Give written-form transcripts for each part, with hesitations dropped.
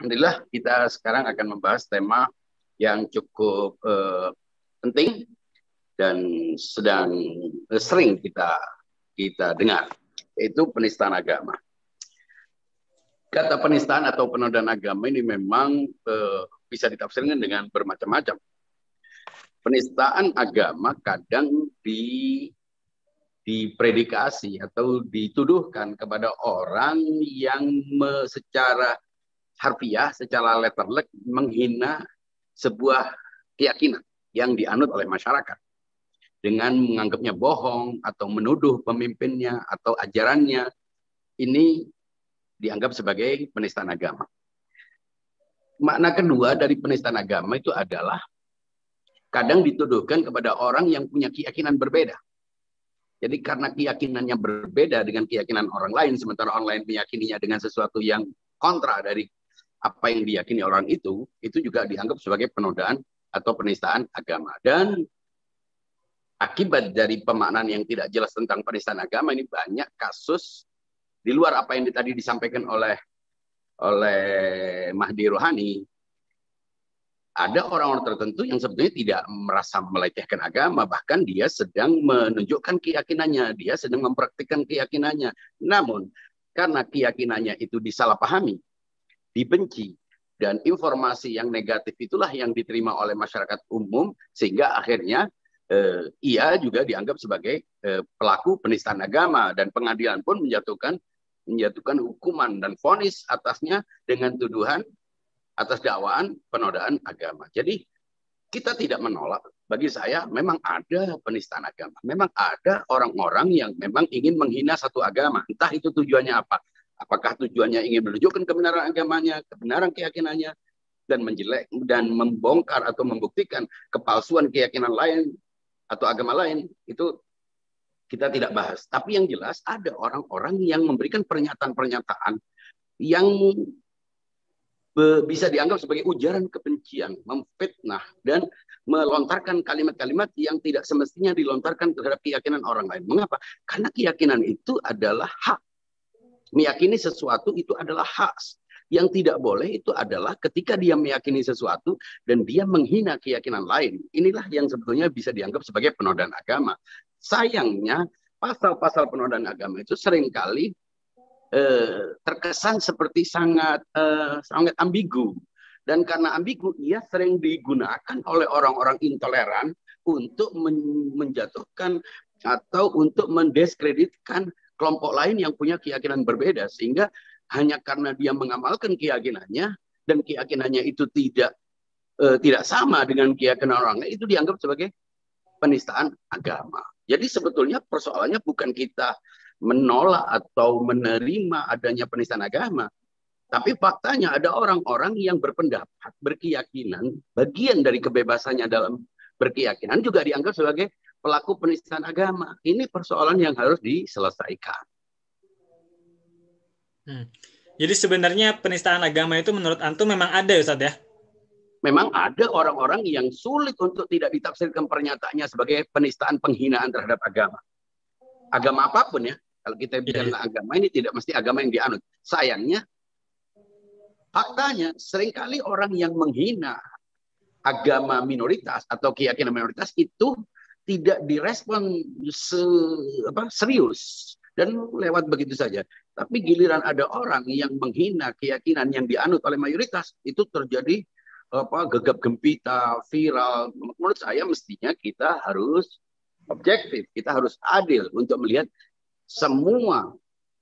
Alhamdulillah kita sekarang akan membahas tema yang cukup penting dan sedang sering kita dengar, yaitu penistaan agama. Kata penistaan atau penodaan agama ini memang bisa ditafsirkan dengan bermacam-macam. Penistaan agama kadang dipredikasi atau dituduhkan kepada orang yang secara harfiah, secara letterlek menghina sebuah keyakinan yang dianut oleh masyarakat dengan menganggapnya bohong atau menuduh pemimpinnya atau ajarannya. Ini dianggap sebagai penistaan agama. Makna kedua dari penistaan agama itu adalah kadang dituduhkan kepada orang yang punya keyakinan berbeda. Jadi karena keyakinannya berbeda dengan keyakinan orang lain, sementara orang lain meyakininya dengan sesuatu yang kontra dari apa yang diyakini orang itu juga dianggap sebagai penodaan atau penistaan agama. Dan akibat dari pemaknaan yang tidak jelas tentang penistaan agama ini banyak kasus di luar apa yang tadi disampaikan oleh Mahdi Rohani. Ada orang-orang tertentu yang sebetulnya tidak merasa melecehkan agama, bahkan dia sedang menunjukkan keyakinannya, dia sedang mempraktikkan keyakinannya. Namun karena keyakinannya itu disalahpahami, dibenci, dan informasi yang negatif itulah yang diterima oleh masyarakat umum, sehingga akhirnya ia juga dianggap sebagai pelaku penistaan agama, dan pengadilan pun menjatuhkan hukuman dan vonis atasnya dengan tuduhan atas dakwaan penodaan agama. Jadi kita tidak menolak. Bagi saya memang ada penistaan agama, memang ada orang-orang yang memang ingin menghina satu agama, entah itu tujuannya apa. Apakah tujuannya ingin menunjukkan kebenaran agamanya, kebenaran keyakinannya, dan menjelek dan membongkar atau membuktikan kepalsuan keyakinan lain atau agama lain, itu kita tidak bahas. Tapi yang jelas ada orang-orang yang memberikan pernyataan-pernyataan yang bisa dianggap sebagai ujaran kebencian, memfitnah, dan melontarkan kalimat-kalimat yang tidak semestinya dilontarkan terhadap keyakinan orang lain. Mengapa? Karena keyakinan itu adalah hak. Meyakini sesuatu itu adalah hak. Yang tidak boleh itu adalah ketika dia meyakini sesuatu dan dia menghina keyakinan lain. Inilah yang sebetulnya bisa dianggap sebagai penodaan agama. Sayangnya, pasal-pasal penodaan agama itu seringkali terkesan seperti sangat ambigu. Dan karena ambigu, ia sering digunakan oleh orang-orang intoleran untuk menjatuhkan atau untuk mendiskreditkan kelompok lain yang punya keyakinan berbeda, sehingga hanya karena dia mengamalkan keyakinannya dan keyakinannya itu tidak sama dengan keyakinan orang lain, itu dianggap sebagai penistaan agama. Jadi sebetulnya persoalannya bukan kita menolak atau menerima adanya penistaan agama, tapi faktanya ada orang-orang yang berpendapat, berkeyakinan, bagian dari kebebasannya dalam berkeyakinan juga dianggap sebagai pelaku penistaan agama. Ini persoalan yang harus diselesaikan. Jadi sebenarnya penistaan agama itu menurut Antum memang ada, Ustaz ya? Memang ada orang-orang yang sulit untuk tidak ditafsirkan pernyataannya sebagai penistaan, penghinaan terhadap agama. Agama apapun ya. Kalau kita bicara agama ini tidak mesti agama yang dianut. Sayangnya, faktanya seringkali orang yang menghina agama minoritas atau keyakinan minoritas itu tidak direspon serius dan lewat begitu saja. Tapi giliran ada orang yang menghina keyakinan yang dianut oleh mayoritas, itu terjadi gegap gempita, viral. Menurut saya mestinya kita harus objektif, kita harus adil untuk melihat semua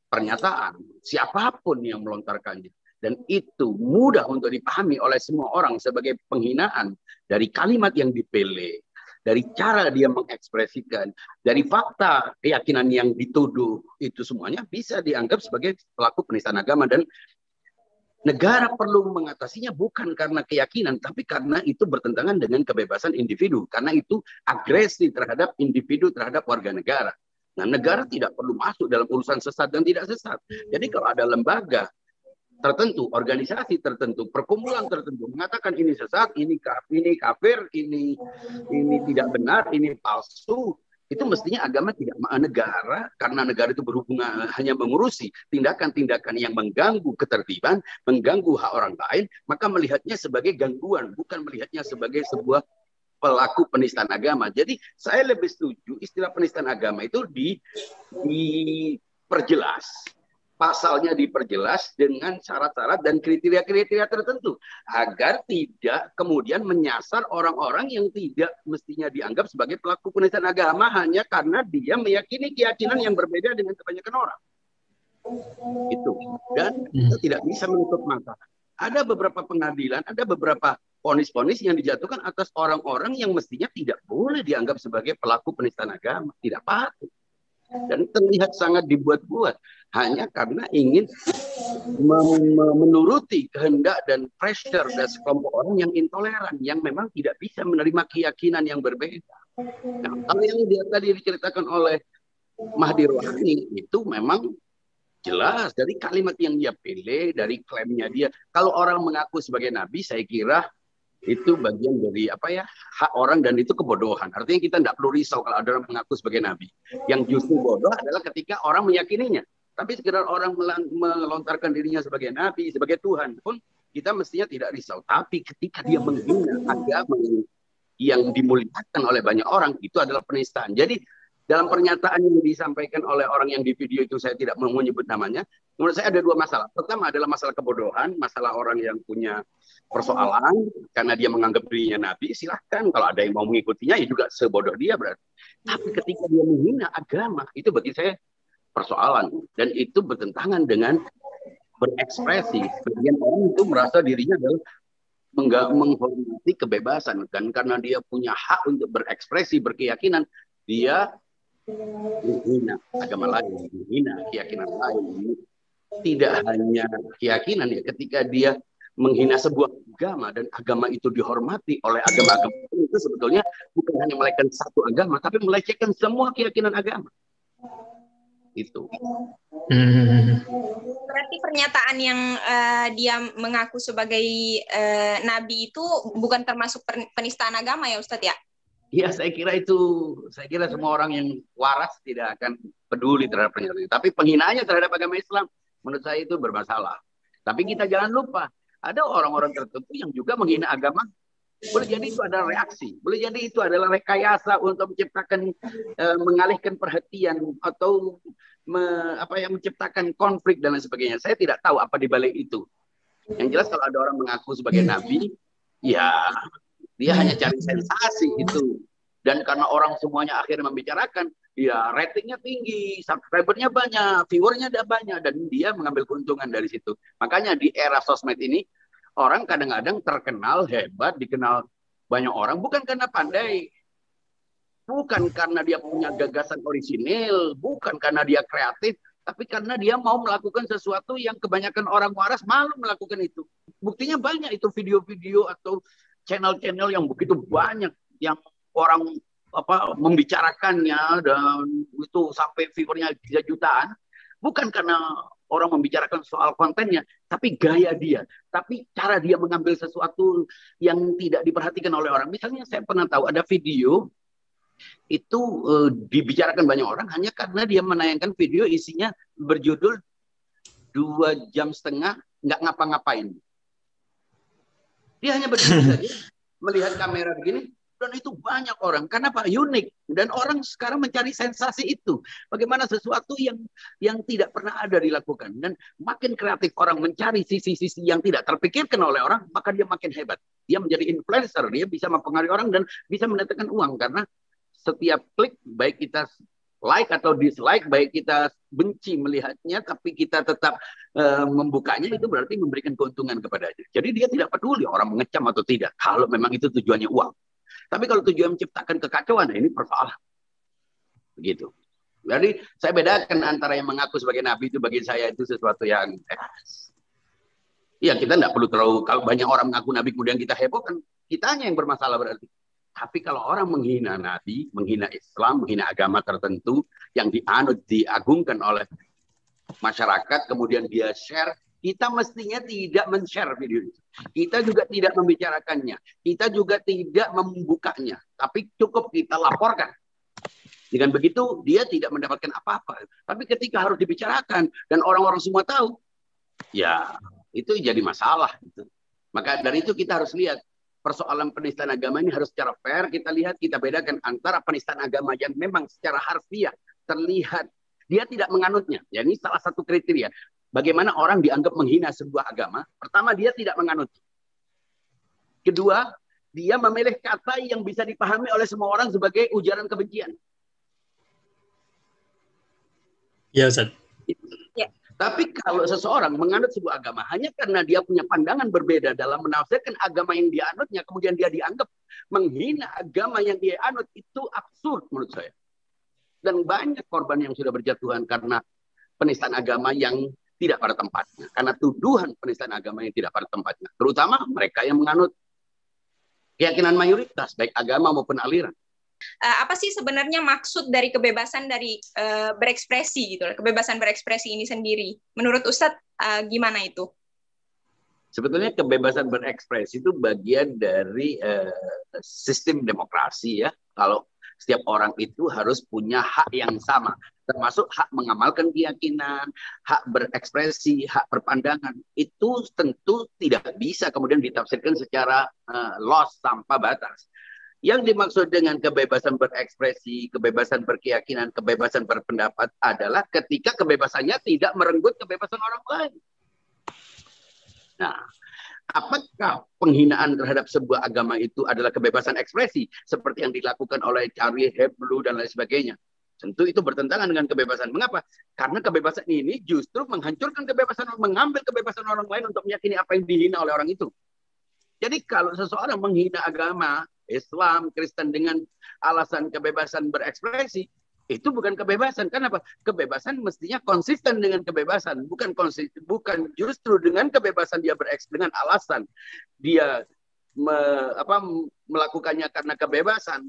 pernyataan siapapun yang melontarkannya, dan itu mudah untuk dipahami oleh semua orang sebagai penghinaan dari kalimat yang dipilih, dari cara dia mengekspresikan, dari fakta keyakinan yang dituduh, itu semuanya bisa dianggap sebagai pelaku penistaan agama. Dan negara perlu mengatasinya bukan karena keyakinan, tapi karena itu bertentangan dengan kebebasan individu, karena itu agresi terhadap individu, terhadap warga negara. Nah, negara tidak perlu masuk dalam urusan sesat dan tidak sesat. Jadi kalau ada lembaga tertentu, organisasi tertentu, perkumpulan tertentu mengatakan ini sesat, ini kafir, ini tidak benar, ini palsu, Itu mestinya agama tidak negara, karena negara itu berhubungan hanya mengurusi tindakan-tindakan yang mengganggu ketertiban, mengganggu hak orang lain, maka melihatnya sebagai gangguan, bukan melihatnya sebagai sebuah pelaku penistaan agama. Jadi saya lebih setuju istilah penistaan agama itu diperjelas. Pasalnya diperjelas dengan syarat-syarat dan kriteria-kriteria tertentu agar tidak kemudian menyasar orang-orang yang tidak mestinya dianggap sebagai pelaku penistaan agama hanya karena dia meyakini keyakinan yang berbeda dengan kebanyakan orang. Itu. Dan kita tidak bisa menutup mata. Ada beberapa pengadilan, ada beberapa vonis-vonis yang dijatuhkan atas orang-orang yang mestinya tidak boleh dianggap sebagai pelaku penistaan agama, tidak patut. Dan terlihat sangat dibuat-buat hanya karena ingin menuruti kehendak dan pressure dari sekelompok orang yang intoleran, yang memang tidak bisa menerima keyakinan yang berbeda. Nah, kalau yang dia tadi diceritakan oleh Mahdi Rohani itu memang jelas dari kalimat yang dia pilih, dari klaimnya dia. Kalau orang mengaku sebagai nabi, saya kira itu bagian dari hak orang, dan itu kebodohan. Artinya kita tidak perlu risau kalau ada orang mengaku sebagai nabi. Yang justru bodoh adalah ketika orang meyakininya. Tapi sekedar orang melontarkan dirinya sebagai nabi, sebagai Tuhan pun kita mestinya tidak risau. Tapi ketika dia menghina agama yang dimuliakan oleh banyak orang, itu adalah penistaan. Jadi dalam pernyataan yang disampaikan oleh orang yang di video itu, saya tidak mau menyebut namanya, menurut saya ada dua masalah. Pertama adalah masalah kebodohan, masalah orang yang punya persoalan karena dia menganggap dirinya nabi, silahkan. Kalau ada yang mau mengikutinya, ya juga sebodoh dia berarti. Tapi ketika dia menghina agama, itu bagi saya persoalan. Dan itu bertentangan dengan berekspresi. Bagian orang itu merasa dirinya adalah menghormati kebebasan. Dan karena dia punya hak untuk berekspresi, berkeyakinan, dia menghina agama lain, menghina keyakinan lain. Tidak hanya keyakinan ya, ketika dia menghina sebuah agama dan agama itu dihormati oleh agama-agama itu, sebetulnya bukan hanya melecehkan satu agama, tapi melecehkan semua keyakinan agama. Itu. Berarti pernyataan yang dia mengaku sebagai nabi itu bukan termasuk penistaan agama ya, Ustadz ya? Ya, saya kira semua orang yang waras tidak akan peduli terhadap pernyataan itu. Tapi penghinanya terhadap agama Islam, menurut saya itu bermasalah. Tapi kita jangan lupa, ada orang-orang tertentu yang juga menghina agama. Boleh jadi itu adalah reaksi, boleh jadi itu adalah rekayasa untuk menciptakan, mengalihkan perhatian atau menciptakan konflik dan lain sebagainya. Saya tidak tahu apa di balik itu. Yang jelas kalau ada orang mengaku sebagai nabi, ya dia hanya cari sensasi itu. Dan karena orang semuanya akhirnya membicarakan, ya ratingnya tinggi, subscribernya banyak, viewernya ada banyak, dan dia mengambil keuntungan dari situ. Makanya di era sosmed ini, orang kadang-kadang terkenal hebat, dikenal banyak orang, bukan karena pandai, bukan karena dia punya gagasan orisinil, bukan karena dia kreatif, tapi karena dia mau melakukan sesuatu yang kebanyakan orang waras malu melakukan itu. Buktinya banyak itu video-video atau channel-channel yang begitu banyak yang orang membicarakannya, dan itu sampai viewernya 3 jutaan, bukan karena orang membicarakan soal kontennya, tapi gaya dia, tapi cara dia mengambil sesuatu yang tidak diperhatikan oleh orang. Misalnya saya pernah tahu ada video itu dibicarakan banyak orang hanya karena dia menayangkan video isinya berjudul 2,5 jam nggak ngapa-ngapain. Dia hanya berdiri saja, melihat kamera begini, dan itu banyak orang. Karena Pak unik, dan orang sekarang mencari sensasi itu. Bagaimana sesuatu yang tidak pernah ada dilakukan, dan makin kreatif orang mencari sisi-sisi yang tidak terpikirkan oleh orang, maka dia makin hebat. Dia menjadi influencer, dia bisa mempengaruhi orang dan bisa mendatangkan uang, karena setiap klik, baik kita like atau dislike, baik kita benci melihatnya, tapi kita tetap membukanya, itu berarti memberikan keuntungan kepadanya. Jadi dia tidak peduli orang mengecam atau tidak, kalau memang itu tujuannya uang. Tapi kalau tujuan menciptakan kekacauan, ini persoalan. Begitu. Jadi saya bedakan antara yang mengaku sebagai nabi itu bagi saya itu sesuatu yang ya kita tidak perlu terlalu, kalau banyak orang mengaku nabi kemudian kita heboh, kan kitanya yang bermasalah berarti. Tapi kalau orang menghina nabi, menghina Islam, menghina agama tertentu yang dianut, diagungkan oleh masyarakat, kemudian dia share, kita mestinya tidak men-share video itu. Kita juga tidak membicarakannya. Kita juga tidak membukanya. Tapi cukup kita laporkan. Dengan begitu dia tidak mendapatkan apa-apa. Tapi ketika harus dibicarakan dan orang-orang semua tahu, ya itu jadi masalah. Gitu. Maka dari itu kita harus lihat persoalan penistaan agama ini harus secara fair kita lihat, kita bedakan antara penistaan agama yang memang secara harfiah terlihat dia tidak menganutnya. Ya, ini salah satu kriteria. Bagaimana orang dianggap menghina sebuah agama? Pertama, dia tidak menganut. Kedua, dia memilih kata yang bisa dipahami oleh semua orang sebagai ujaran kebencian. Ya, Ustaz. Ya. Tapi kalau seseorang menganut sebuah agama hanya karena dia punya pandangan berbeda dalam menafsirkan agama yang dia anutnya, kemudian dia dianggap menghina agama yang dia anut, itu absurd menurut saya. Dan banyak korban yang sudah berjatuhan karena penistaan agama yang tidak pada tempatnya. Karena tuduhan penistaan agama yang tidak pada tempatnya. Terutama mereka yang menganut keyakinan mayoritas, baik agama maupun aliran. Apa sih sebenarnya maksud dari kebebasan dari berekspresi gitu, kebebasan berekspresi ini sendiri? Menurut Ustadz gimana itu? Sebetulnya kebebasan berekspresi itu bagian dari sistem demokrasi ya. Kalau setiap orang itu harus punya hak yang sama, termasuk hak mengamalkan keyakinan, hak berekspresi, hak berpandangan. Itu tentu tidak bisa kemudian ditafsirkan secara loss tanpa batas. Yang dimaksud dengan kebebasan berekspresi, kebebasan berkeyakinan, kebebasan berpendapat adalah ketika kebebasannya tidak merenggut kebebasan orang lain. Nah, apakah penghinaan terhadap sebuah agama itu adalah kebebasan ekspresi seperti yang dilakukan oleh Charlie Hebdo dan lain sebagainya? Tentu itu bertentangan dengan kebebasan. Mengapa? Karena kebebasan ini justru menghancurkan kebebasan, mengambil kebebasan orang lain untuk meyakini apa yang dihina oleh orang itu. Jadi kalau seseorang menghina agama Islam, Kristen dengan alasan kebebasan berekspresi, itu bukan kebebasan. Kenapa? Kebebasan mestinya konsisten dengan kebebasan, bukan justru dengan kebebasan dia berekspresi dengan alasan dia melakukannya karena kebebasan.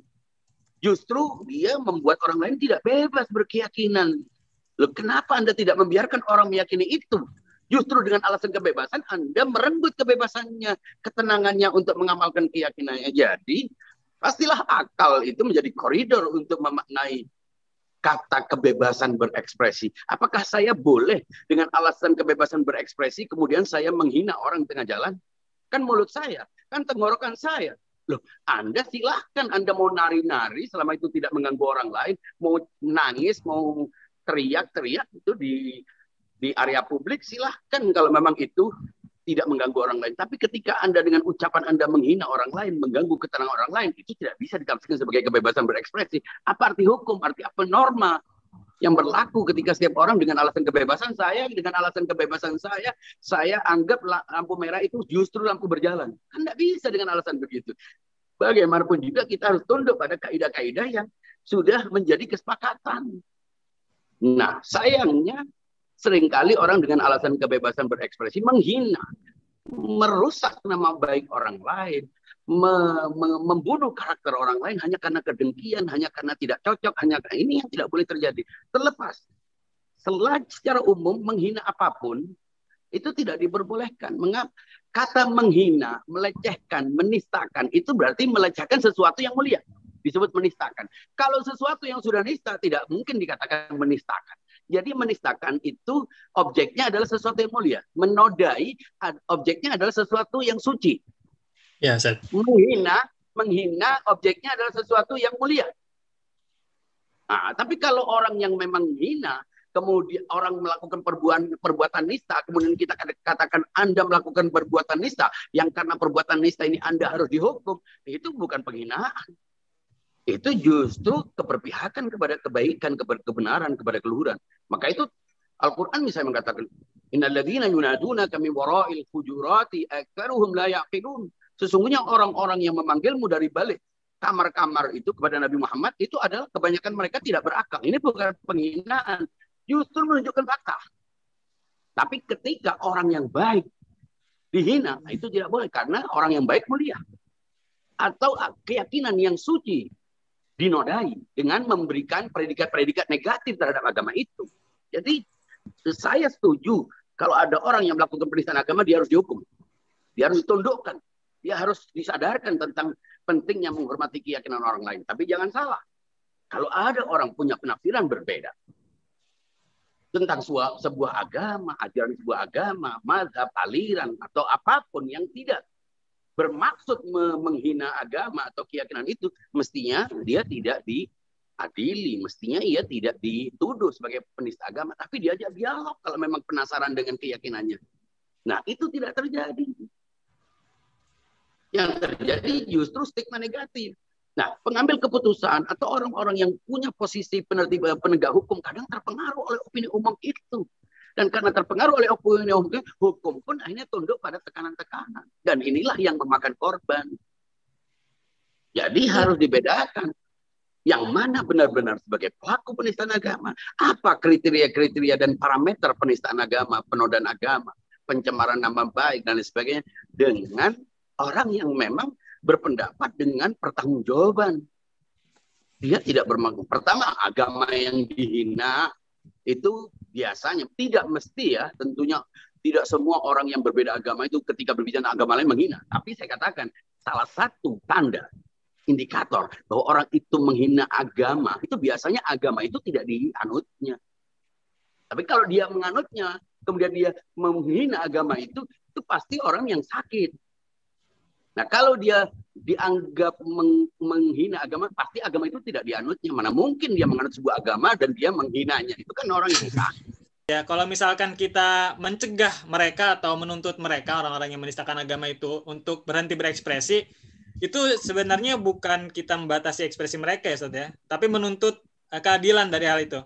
Justru dia membuat orang lain tidak bebas berkeyakinan. Loh, kenapa Anda tidak membiarkan orang meyakini itu? Justru dengan alasan kebebasan, Anda merenggut kebebasannya, ketenangannya untuk mengamalkan keyakinannya. Jadi, pastilah akal itu menjadi koridor untuk memaknai kata kebebasan berekspresi. Apakah saya boleh dengan alasan kebebasan berekspresi, kemudian saya menghina orang di tengah jalan? Kan mulut saya, kan tenggorokan saya. Loh, Anda silahkan, Anda mau nari-nari selama itu tidak mengganggu orang lain, mau nangis, mau teriak-teriak itu di area publik, silahkan kalau memang itu tidak mengganggu orang lain. Tapi ketika Anda dengan ucapan Anda menghina orang lain, mengganggu ketenangan orang lain, itu tidak bisa ditafsirkan sebagai kebebasan berekspresi. Apa arti hukum? Arti apa norma yang berlaku ketika setiap orang dengan alasan kebebasan saya anggap lampu merah itu justru lampu berjalan. Kan tidak bisa dengan alasan begitu. Bagaimanapun juga kita harus tunduk pada kaidah-kaidah yang sudah menjadi kesepakatan. Nah, sayangnya seringkali orang dengan alasan kebebasan berekspresi menghina, merusak nama baik orang lain, membunuh karakter orang lain hanya karena kedengkian, hanya karena tidak cocok, hanya karena ini yang tidak boleh terjadi. Terlepas, secara umum menghina apapun itu tidak diperbolehkan. Mengapa? Kata menghina, melecehkan, menistakan itu berarti melecehkan sesuatu yang mulia. Disebut menistakan. Kalau sesuatu yang sudah nista tidak mungkin dikatakan menistakan. Jadi menistakan itu objeknya adalah sesuatu yang mulia. Menodai objeknya adalah sesuatu yang suci. Ya, Ustaz. Menghina objeknya adalah sesuatu yang mulia. Nah, tapi kalau orang yang memang menghina, kemudian orang melakukan perbuatan nista, kemudian kita katakan Anda melakukan perbuatan nista, yang karena perbuatan nista ini Anda harus dihukum, itu bukan penghinaan. Itu justru keberpihakan kepada kebaikan, kepada kebenaran, kepada keluhuran. Maka itu Al-Quran misalnya mengatakan, innalladzina yunadunaka min wara'il hujurati aktsaruhum la yaqilun. Sesungguhnya orang-orang yang memanggilmu dari balik kamar-kamar itu kepada Nabi Muhammad itu adalah kebanyakan mereka tidak berakal. Ini bukan penghinaan, justru menunjukkan fakta. Tapi ketika orang yang baik dihina, itu tidak boleh karena orang yang baik mulia. Atau keyakinan yang suci dinodai dengan memberikan predikat-predikat negatif terhadap agama itu. Jadi saya setuju kalau ada orang yang melakukan penistaan agama, dia harus dihukum. Dia harus ditundukkan. Dia harus disadarkan tentang pentingnya menghormati keyakinan orang lain. Tapi jangan salah. Kalau ada orang punya penafsiran berbeda tentang sebuah agama, ajaran sebuah agama, mazhab, aliran, atau apapun yang tidak bermaksud menghina agama atau keyakinan itu, mestinya dia tidak diadili, mestinya ia tidak dituduh sebagai penista agama, tapi diajak dialog kalau memang penasaran dengan keyakinannya. Nah, itu tidak terjadi. Yang terjadi justru stigma negatif. Nah, pengambil keputusan atau orang-orang yang punya posisi penegak hukum kadang terpengaruh oleh opini umum itu. Dan karena terpengaruh oleh opini umum, hukum pun akhirnya tunduk pada tekanan-tekanan. Dan inilah yang memakan korban. Jadi harus dibedakan. Yang mana benar-benar sebagai pelaku penistaan agama. Apa kriteria-kriteria dan parameter penistaan agama, penodaan agama, pencemaran nama baik, dan lain sebagainya. Dengan orang yang memang berpendapat dengan pertanggungjawaban. Dia tidak bermaksud. Pertama, agama yang dihina itu biasanya tidak mesti ya, tentunya tidak semua orang yang berbeda agama itu ketika berbicara agama lain menghina. Tapi saya katakan salah satu tanda indikator bahwa orang itu menghina agama itu biasanya agama itu tidak dianutnya. Tapi kalau dia menganutnya, kemudian dia menghina agama itu pasti orang yang sakit. Nah, kalau dia dianggap menghina agama, pasti agama itu tidak dianutnya. Mana mungkin dia menganut sebuah agama dan dia menghinanya. Itu kan orang yang sakit. Ya, kalau misalkan kita mencegah mereka atau menuntut mereka, orang-orang yang menistakan agama itu, untuk berhenti berekspresi, itu sebenarnya bukan kita membatasi ekspresi mereka ya, Ustaz ya, tapi menuntut keadilan dari hal itu.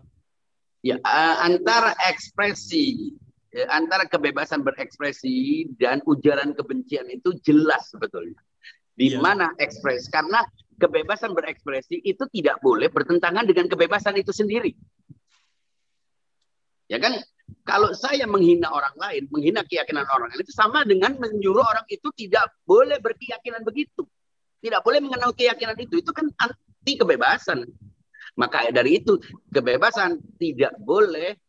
Ya, antara ekspresi, antara kebebasan berekspresi dan ujaran kebencian itu jelas sebetulnya. Di mana ekspres, karena kebebasan berekspresi itu tidak boleh bertentangan dengan kebebasan itu sendiri. Ya kan? Kalau saya menghina orang lain, menghina keyakinan orang lain, itu sama dengan menyuruh orang itu tidak boleh berkeyakinan begitu. Tidak boleh mengenal keyakinan itu kan anti kebebasan. Maka dari itu, kebebasan tidak boleh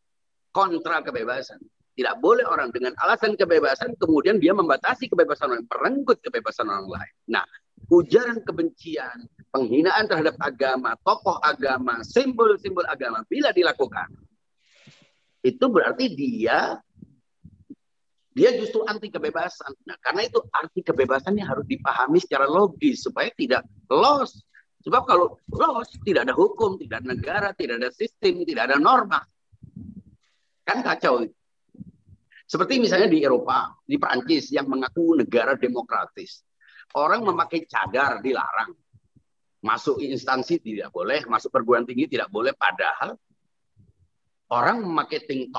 kontra kebebasan. Tidak boleh orang dengan alasan kebebasan, kemudian dia membatasi kebebasan orang, merenggut kebebasan orang lain. Nah, ujaran kebencian, penghinaan terhadap agama, tokoh agama, simbol-simbol agama, bila dilakukan, itu berarti dia justru anti kebebasan. Nah, karena itu arti kebebasannya harus dipahami secara logis supaya tidak loss. Sebab kalau loss, tidak ada hukum, tidak ada negara, tidak ada sistem, tidak ada norma. Kan kacau. Seperti misalnya di Eropa, di Prancis yang mengaku negara demokratis. Orang memakai cadar dilarang. Masuk instansi tidak boleh, masuk perguruan tinggi tidak boleh. Padahal orang memakai tank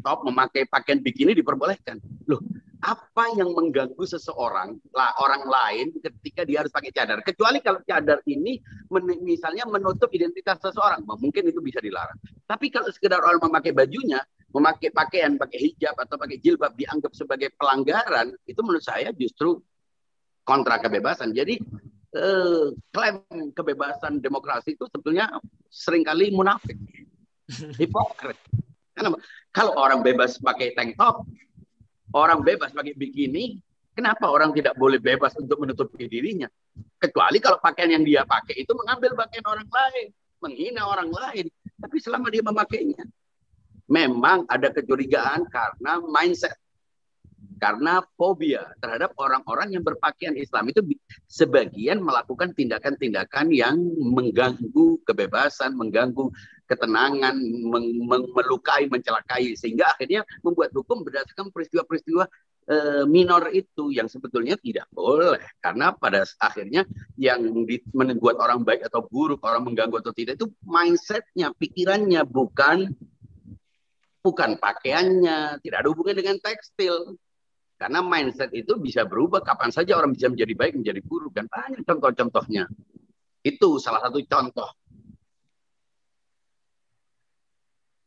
top, memakai pakaian bikini diperbolehkan. Loh, apa yang mengganggu seseorang, orang lain ketika dia harus pakai cadar? Kecuali kalau cadar ini misalnya menutup identitas seseorang, mungkin itu bisa dilarang. Tapi kalau sekedar orang memakai bajunya, memakai pakaian, pakai hijab atau pakai jilbab dianggap sebagai pelanggaran, itu menurut saya justru kontra kebebasan. Jadi klaim kebebasan demokrasi itu sebetulnya seringkali munafik. Hipokrit. Karena kalau orang bebas pakai tank top, orang bebas pakai bikini, kenapa orang tidak boleh bebas untuk menutupi dirinya? Kecuali kalau pakaian yang dia pakai itu mengambil pakaian orang lain, menghina orang lain. Tapi selama dia memakainya, memang ada kecurigaan karena mindset, karena fobia terhadap orang-orang yang berpakaian Islam itu sebagian melakukan tindakan-tindakan yang mengganggu kebebasan, mengganggu ketenangan, melukai, mencelakai, sehingga akhirnya membuat hukum berdasarkan peristiwa-peristiwa minor itu yang sebetulnya tidak boleh, karena pada akhirnya yang membuat orang baik atau buruk, orang mengganggu atau tidak itu mindsetnya, pikirannya, bukan pakaiannya, tidak ada hubungan dengan tekstil. Karena mindset itu bisa berubah kapan saja, orang bisa menjadi baik, menjadi buruk, dan banyak contoh-contohnya. Itu salah satu contoh.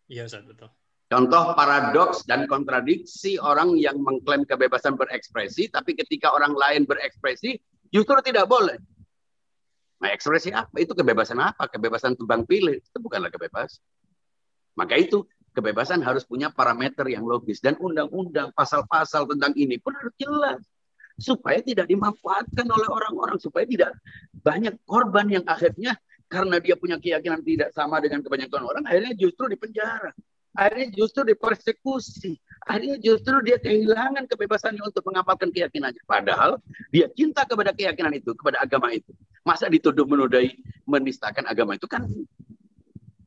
Iya, Ustaz, betul. Contoh paradoks dan kontradiksi orang yang mengklaim kebebasan berekspresi, tapi ketika orang lain berekspresi, justru tidak boleh. Nah, ekspresi apa? Itu kebebasan apa? Kebebasan tebang pilih. Itu bukanlah kebebasan. Maka itu, kebebasan harus punya parameter yang logis. Dan undang-undang, pasal-pasal tentang ini pun harus jelas. Supaya tidak dimanfaatkan oleh orang-orang. Supaya tidak banyak korban yang akhirnya karena dia punya keyakinan tidak sama dengan kebanyakan orang, akhirnya justru dipenjara. Akhirnya justru dipersekusi. Akhirnya justru dia kehilangan kebebasannya untuk mengamalkan keyakinannya. Padahal dia cinta kepada keyakinan itu, kepada agama itu. Masa dituduh menodai, menistakan agama itu kan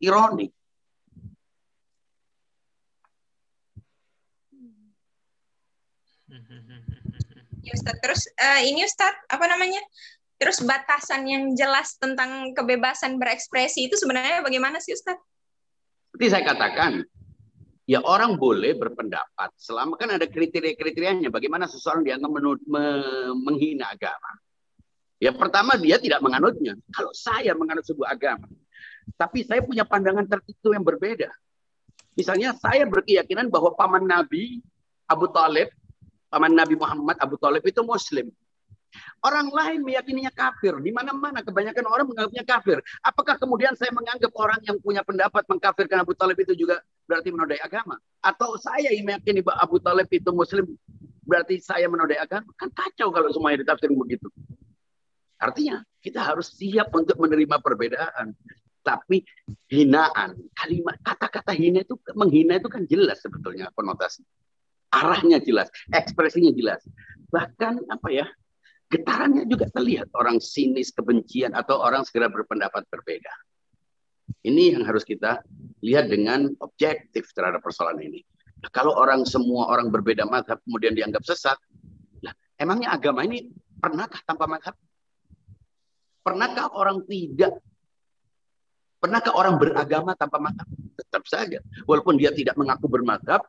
ironik. Ya, Ustaz. Terus ini Ustaz, apa namanya? Terus batasan yang jelas tentang kebebasan berekspresi itu sebenarnya bagaimana sih Ustaz? Seperti saya katakan, ya orang boleh berpendapat selama kan ada kriteria-kriterianya bagaimana seseorang dianggap menghina agama. Ya pertama dia tidak menganutnya. Kalau saya menganut sebuah agama, tapi saya punya pandangan tertentu yang berbeda. Misalnya saya berkeyakinan bahwa paman Nabi Abu Thalib, paman Nabi Muhammad Abu Thalib itu Muslim. Orang lain meyakininya kafir. Di mana-mana kebanyakan orang menganggapnya kafir. Apakah kemudian saya menganggap orang yang punya pendapat mengkafirkan Abu Thalib itu juga berarti menodai agama? Atau saya yang meyakini bahwa Abu Thalib itu Muslim berarti saya menodai agama? Kan kacau kalau semuanya ditafsir begitu. Artinya kita harus siap untuk menerima perbedaan. Tapi hinaan, kalimat kata-kata hina itu, menghina itu kan jelas sebetulnya konotasi. Arahnya jelas, ekspresinya jelas. Bahkan apa ya? Getarannya juga terlihat orang sinis, kebencian, atau orang segera berpendapat berbeda. Ini yang harus kita lihat dengan objektif terhadap persoalan ini. Nah, kalau semua orang berbeda mazhab kemudian dianggap sesat, nah, emangnya agama ini pernahkah tanpa mazhab? Pernahkah orang beragama tanpa mazhab? Tetap saja. Walaupun dia tidak mengaku bermazhab,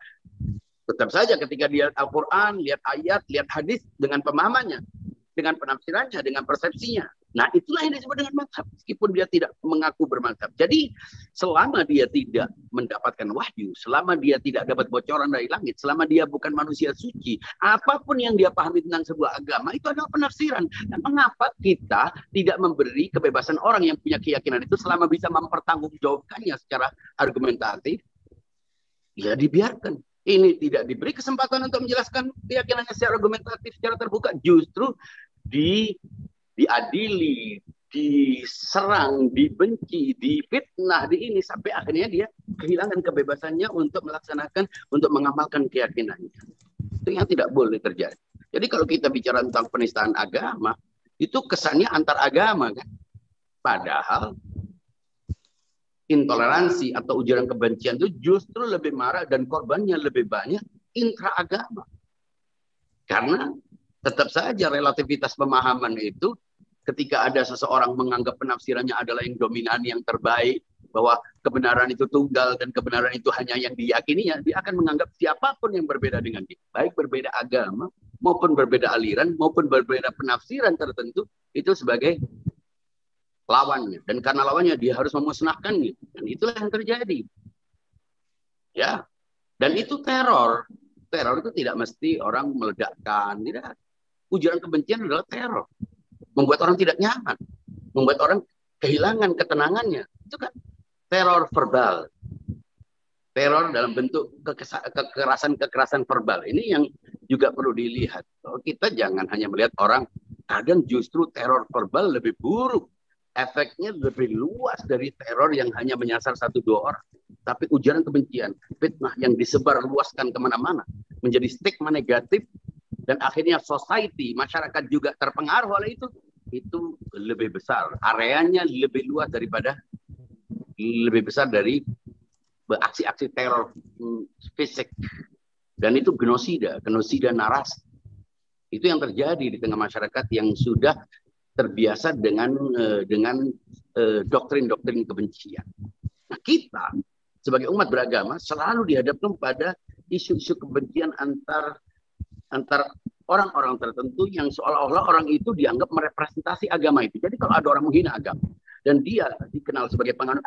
tetap saja ketika dia Al-Quran, lihat ayat, lihat hadis dengan pemahamannya, dengan penafsirannya, dengan persepsinya. Nah, itulah yang disebut dengan mazhab, meskipun dia tidak mengaku bermazhab. Jadi, selama dia tidak mendapatkan wahyu, selama dia tidak dapat bocoran dari langit, selama dia bukan manusia suci, apapun yang dia pahami tentang sebuah agama, itu adalah penafsiran. Dan mengapa kita tidak memberi kebebasan orang yang punya keyakinan itu selama bisa mempertanggungjawabkannya secara argumentatif, ya dibiarkan. Ini tidak diberi kesempatan untuk menjelaskan keyakinannya secara argumentatif, secara terbuka, justru diadili, diserang, dibenci, difitnah, ini sampai akhirnya dia kehilangan kebebasannya untuk melaksanakan, untuk mengamalkan keyakinannya. Itu yang tidak boleh terjadi. Jadi kalau kita bicara tentang penistaan agama, itu kesannya antar agama kan. Padahal intoleransi atau ujaran kebencian itu justru lebih marah dan korbannya lebih banyak intraagama. Karena tetap saja relativitas pemahaman itu ketika ada seseorang menganggap penafsirannya adalah yang dominan, yang terbaik, bahwa kebenaran itu tunggal dan kebenaran itu hanya yang diyakininya, dia akan menganggap siapapun yang berbeda dengan dia, baik berbeda agama maupun berbeda aliran maupun berbeda penafsiran tertentu, itu sebagai lawannya, dan karena lawannya dia harus memusnahkannya, dan itulah yang terjadi. Ya, dan itu teror. Teror itu tidak mesti orang meledakkan, tidak. Ujaran kebencian adalah teror, membuat orang tidak nyaman, membuat orang kehilangan ketenangannya. Itu kan teror verbal, teror dalam bentuk kekerasan verbal. Ini yang juga perlu dilihat. Kita jangan hanya melihat orang, kadang justru teror verbal lebih buruk. Efeknya lebih luas dari teror yang hanya menyasar 1-2 orang. Tapi ujaran kebencian, fitnah yang disebar luaskan kemana-mana, menjadi stigma negatif, dan akhirnya society, masyarakat juga terpengaruh oleh itu lebih besar. Areanya lebih luas lebih besar dari aksi-aksi teror fisik. Dan itu genosida narasi. Itu yang terjadi di tengah masyarakat yang sudah terbiasa dengan doktrin-doktrin kebencian. Nah, kita sebagai umat beragama selalu dihadapkan pada isu-isu kebencian antar orang-orang tertentu yang seolah-olah orang itu dianggap merepresentasi agama itu. Jadi kalau ada orang menghina agama dan dia dikenal sebagai penganut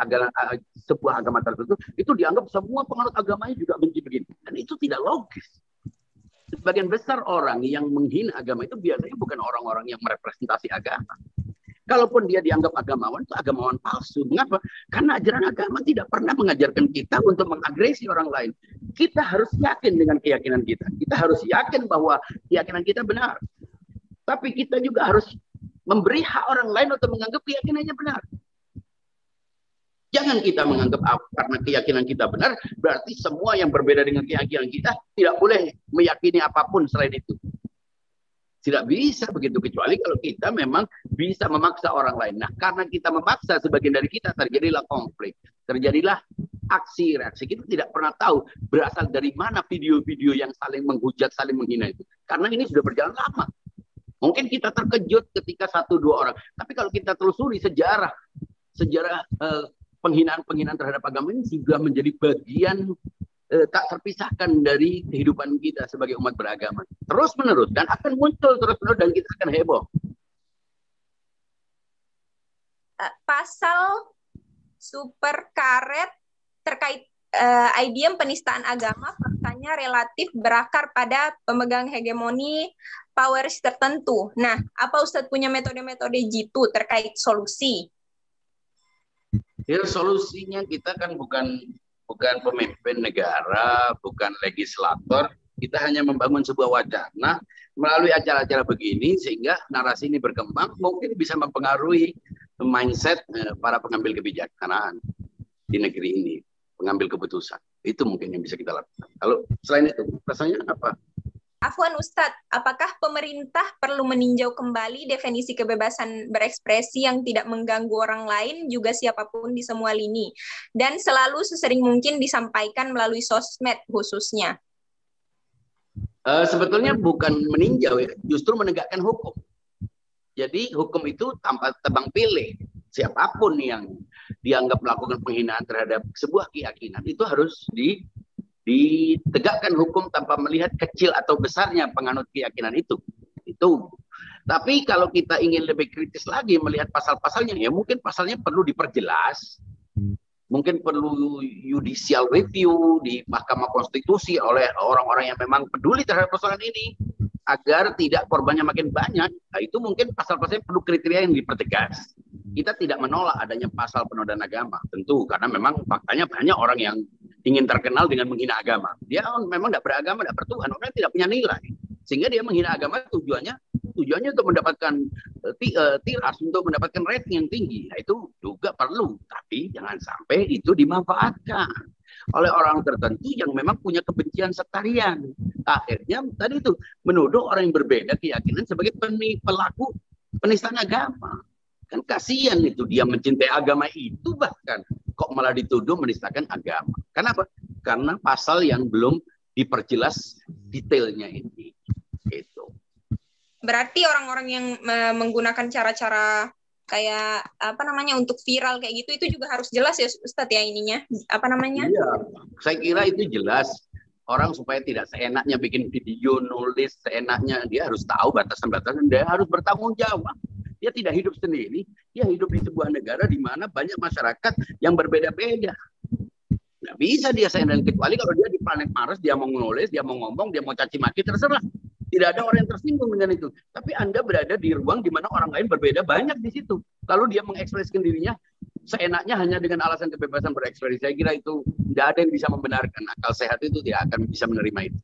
sebuah agama tertentu, itu dianggap semua penganut agamanya juga benci begini. Dan itu tidak logis. Sebagian besar orang yang menghina agama itu biasanya bukan orang-orang yang merepresentasi agama. Kalaupun dia dianggap agamawan, itu agamawan palsu. Mengapa? Karena ajaran agama tidak pernah mengajarkan kita untuk mengagresi orang lain. Kita harus yakin dengan keyakinan kita. Kita harus yakin bahwa keyakinan kita benar. Tapi kita juga harus memberi hak orang lain untuk menganggap keyakinannya benar. Jangan kita menganggap karena keyakinan kita benar, berarti semua yang berbeda dengan keyakinan kita tidak boleh meyakini apapun selain itu. Tidak bisa begitu, kecuali kalau kita memang bisa memaksa orang lain. Nah, karena kita memaksa sebagian dari kita, terjadilah konflik, terjadilah aksi reaksi. Kita tidak pernah tahu berasal dari mana video-video yang saling menghujat, saling menghina itu. Karena ini sudah berjalan lama. Mungkin kita terkejut ketika 1-2 orang. Tapi kalau kita telusuri sejarah penghinaan-penghinaan terhadap agama ini sudah menjadi bagian tak terpisahkan dari kehidupan kita sebagai umat beragama. Terus menerus dan akan muncul terus menerus dan kita akan heboh. Pasal super karet terkait IDM penistaan agama faktanya relatif berakar pada pemegang hegemoni powers tertentu. Nah, apa Ustadz punya metode-metode jitu terkait solusi? Ya, solusinya kita kan bukan pemimpin negara, bukan legislator. Kita hanya membangun sebuah wacana melalui acara-acara begini sehingga narasi ini berkembang, mungkin bisa mempengaruhi mindset para pengambil kebijaksanaan di negeri ini, pengambil keputusan. Itu mungkin yang bisa kita lakukan. Kalau selain itu, rasanya apa? Afwan Ustadz, apakah pemerintah perlu meninjau kembali definisi kebebasan berekspresi yang tidak mengganggu orang lain juga siapapun di semua lini dan selalu sesering mungkin disampaikan melalui sosmed khususnya? Sebetulnya bukan meninjau ya, justru menegakkan hukum. Jadi hukum itu tanpa tebang pilih. Siapapun yang dianggap melakukan penghinaan terhadap sebuah keyakinan itu harus ditegakkan hukum tanpa melihat kecil atau besarnya penganut keyakinan itu. Tapi kalau kita ingin lebih kritis lagi melihat pasal-pasalnya, ya mungkin pasalnya perlu diperjelas, mungkin perlu judicial review di Mahkamah Konstitusi oleh orang-orang yang memang peduli terhadap persoalan ini, agar tidak korbannya makin banyak. Nah, itu mungkin pasal-pasalnya perlu kriteria yang dipertegas. Kita tidak menolak adanya pasal penodaan agama, tentu, karena memang faktanya banyak orang yang ingin terkenal dengan menghina agama. Dia memang tidak beragama, tidak bertuhan, orang tidak punya nilai. Sehingga dia menghina agama tujuannya untuk mendapatkan tiras, untuk mendapatkan rating yang tinggi. Nah, itu juga perlu, tapi jangan sampai itu dimanfaatkan oleh orang tertentu yang memang punya kebencian sektarian. Akhirnya tadi itu menuduh orang yang berbeda keyakinan sebagai pelaku penistaan agama. Kan kasihan itu, dia mencintai agama itu bahkan kok malah dituduh menistakan agama. Kenapa? Karena pasal yang belum diperjelas detailnya ini. Itu. Berarti orang-orang yang menggunakan cara-cara kayak untuk viral kayak gitu itu juga harus jelas ya Ustadz ya ininya Iya, saya kira itu jelas. Orang supaya tidak seenaknya bikin video, nulis seenaknya, dia harus tahu batasan-batasan, dia harus bertanggung jawab. Dia tidak hidup sendiri, dia hidup di sebuah negara di mana banyak masyarakat yang berbeda-beda. Nggak bisa dia seenaknya, kecuali kalau dia di planet Mars, dia mau nulis, dia mau ngomong, dia mau caci maki, terserah. Tidak ada orang yang tersinggung dengan itu. Tapi Anda berada di ruang di mana orang lain berbeda banyak di situ. Lalu dia mengekspresikan dirinya seenaknya hanya dengan alasan kebebasan berekspresi. Saya kira itu tidak ada yang bisa membenarkan. Akal sehat itu tidak akan bisa menerima itu.